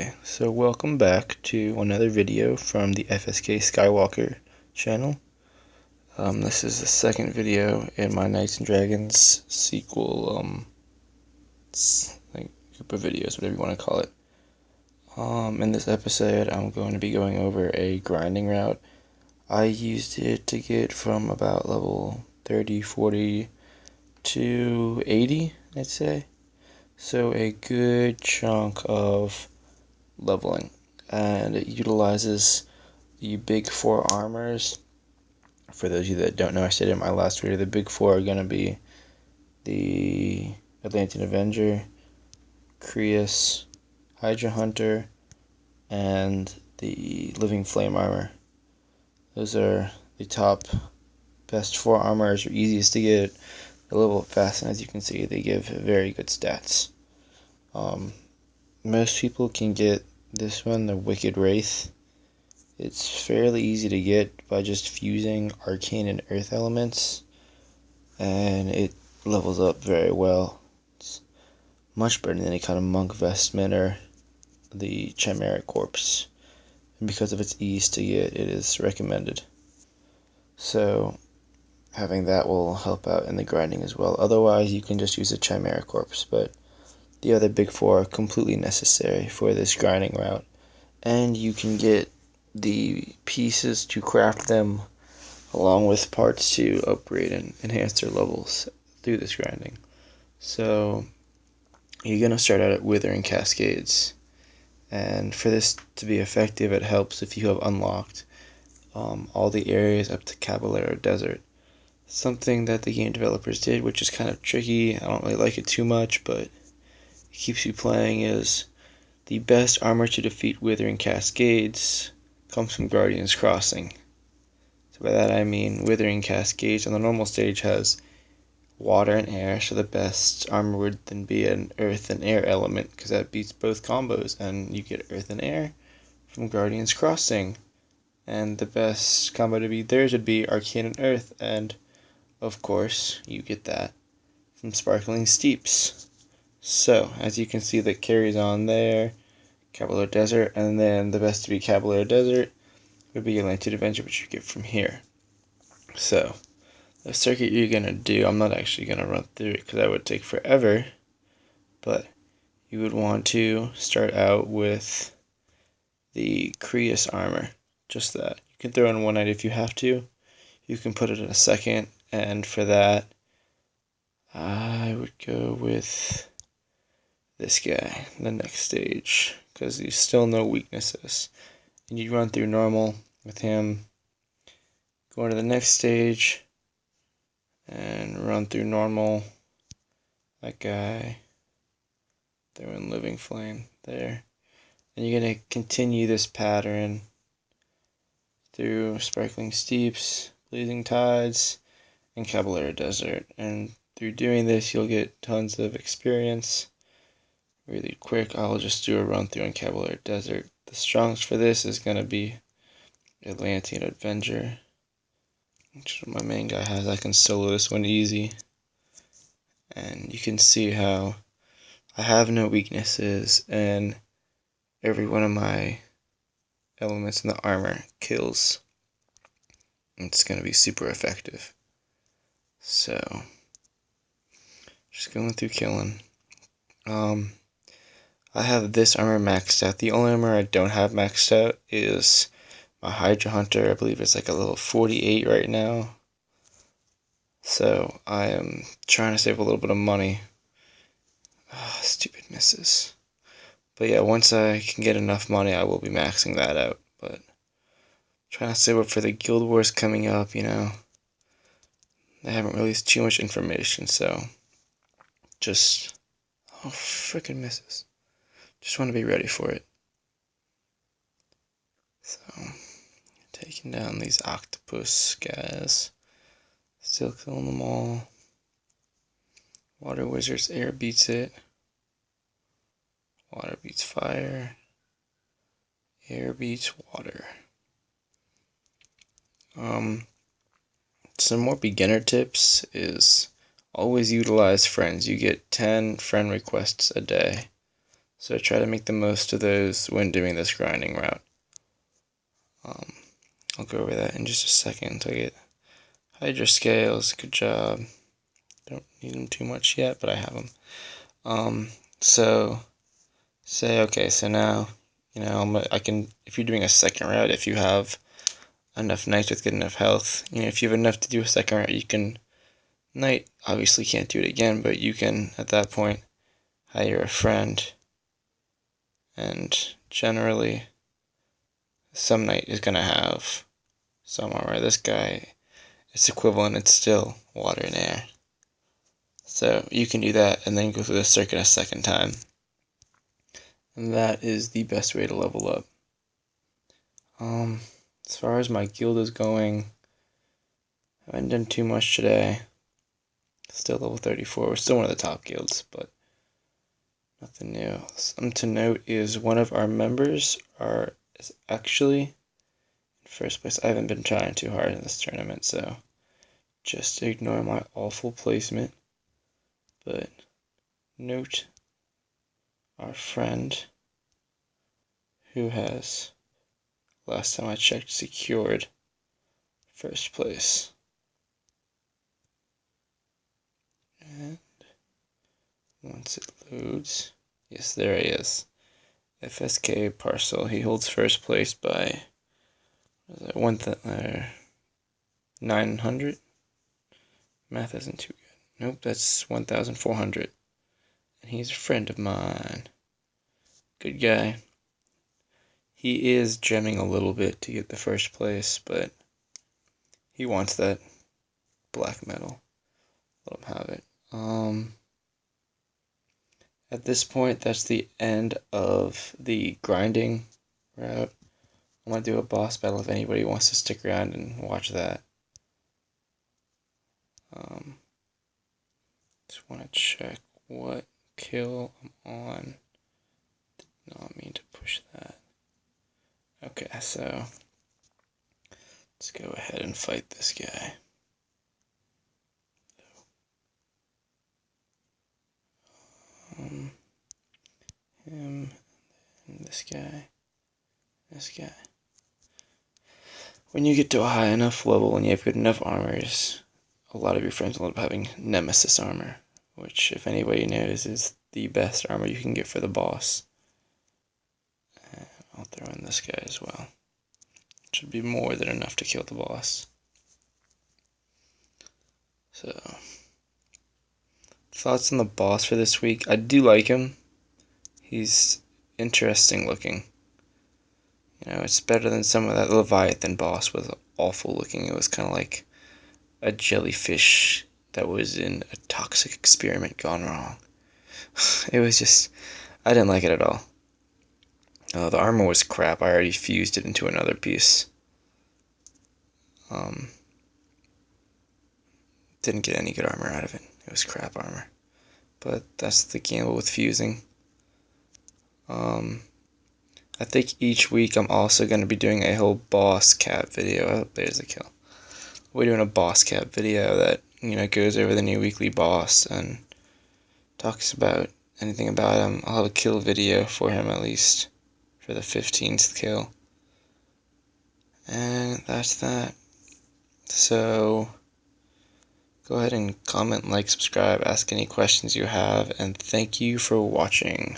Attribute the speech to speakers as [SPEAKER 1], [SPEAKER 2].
[SPEAKER 1] Hi, so welcome back to another video from the FSK Skywalker channel. This is the second video in my Knights and Dragons sequel, like group of videos, whatever you want to call it. In this episode, I'm going to be going over a grinding route. I used it to get from about level 30, 40 to 80, I'd say. So a good chunk of leveling, and it utilizes the big four armors. For those of you that don't know, I said in my last video, the big four are going to be the Atlantean Avenger, Crius, Hydra Hunter, and the Living Flame armor. Those are the top best four armors, are easiest to get, they level up fast, and as you can see, they give very good stats. Most people can get this one, the Wicked Wraith. It's fairly easy to get by just fusing arcane and earth elements, and it levels up very well. It's much better than any kind of monk vestment or the chimeric corpse, and because of its ease to get, it is recommended. So having that will help out in the grinding as well. Otherwise, you can just use a chimeric corpse, but the other big four are completely necessary for this grinding route, and you can get the pieces to craft them along with parts to upgrade and enhance their levels through this grinding. So you're going to start out at Withering Cascades, and for this to be effective, it helps if you have unlocked all the areas up to Caballero Desert. Something that the game developers did, which is kind of tricky, I don't really like it too much, but it keeps you playing, is the best armor to defeat Withering Cascades comes from Guardian's Crossing. So by that I mean Withering Cascades on the normal stage has water and air, so the best armor would then be an earth and air element, because that beats both combos, and you get earth and air from Guardian's Crossing. And the best combo to beat theirs would be arcane and earth, and of course you get that from Sparkling Steeps. So as you can see, that carries on there, Caballero Desert, and then the best to beat Caballero Desert would be Atlantean Avenger, which you get from here. So the circuit you're going to do, I'm not actually going to run through it because that would take forever, but you would want to start out with the Crius armor, just that. You can throw in one knight if you have to, you can put it in a second, and for that, I would go with this guy, the next stage, because he's still no weaknesses. And you run through normal with him, go into the next stage, and run through normal, that guy, throw in Living Flame there. And you're going to continue this pattern through Sparkling Steeps, Blazing Tides, and Caballero Desert. And through doing this, you'll get tons of experience really quick. I'll just do a run through on Caballero Desert. The strongest for this is going to be Atlantean Avenger, which my main guy has. I can solo this one easy. And you can see how I have no weaknesses, and every one of my elements in the armor kills. It's going to be super effective. So, just going through killing. I have this armor maxed out. The only armor I don't have maxed out is my Hydra Hunter. I believe it's like a level 48 right now. So, I am trying to save a little bit of money. Stupid misses. But yeah, once I can get enough money, I will be maxing that out. But trying to save up for the Guild Wars coming up, you know. They haven't released too much information, so just, oh, freaking misses. Just want to be ready for it. So, taking down these octopus guys. Still killing them all. Water Wizard's air beats it. Water beats fire. Air beats water. Some more beginner tips is always utilize friends. You get 10 friend requests a day. So try to make the most of those when doing this grinding route. I'll go over that in just a second. I get Hydra Scales, good job. Don't need them too much yet, but I have them. So now, I can, if you're doing a second route, if you have enough knights with good enough health, if you have enough to do a second route, you can, knight obviously can't do it again, but you can, at that point, hire a friend, and generally, some knight is going to have some armor. This guy, it's equivalent, it's still water and air. So you can do that and then go through the circuit a second time. And that is the best way to level up. As far as my guild is going, I haven't done too much today. Still level 34. We're still one of the top guilds, but nothing new. Something to note is one of our members is actually in first place. I haven't been trying too hard in this tournament, so just ignore my awful placement. But note our friend who has, last time I checked, secured first place. And once it loads, yes, there he is. FSK Parcel. He holds first place by 900. Math isn't too good. Nope, that's 1,400. And he's a friend of mine. Good guy. He is gemming a little bit to get the first place, but he wants that black metal. Let him have it. At this point, that's the end of the grinding route. I'm going to do a boss battle if anybody wants to stick around and watch that. Just want to check what kill I'm on. Did not mean to push that. Okay, so let's go ahead and fight this guy. Him, and this guy. When you get to a high enough level and you have good enough armors, a lot of your friends will end up having Nemesis armor, which, if anybody knows, is the best armor you can get for the boss. And I'll throw in this guy as well. Should be more than enough to kill the boss. So, thoughts on the boss for this week? I do like him. He's interesting looking. It's better than some of that Leviathan boss was awful looking. It was kind of like a jellyfish that was in a toxic experiment gone wrong. It was just, I didn't like it at all. The armor was crap. I already fused it into another piece. Didn't get any good armor out of it. It was crap armor. But that's the gamble with fusing. I think each week I'm also going to be doing a whole boss cap video. Oh, there's a kill. We're doing a boss cap video that, goes over the new weekly boss and talks about anything about him. I'll have a kill video for him at least for the 15th kill. And that's that. So go ahead and comment, like, subscribe, ask any questions you have, and thank you for watching.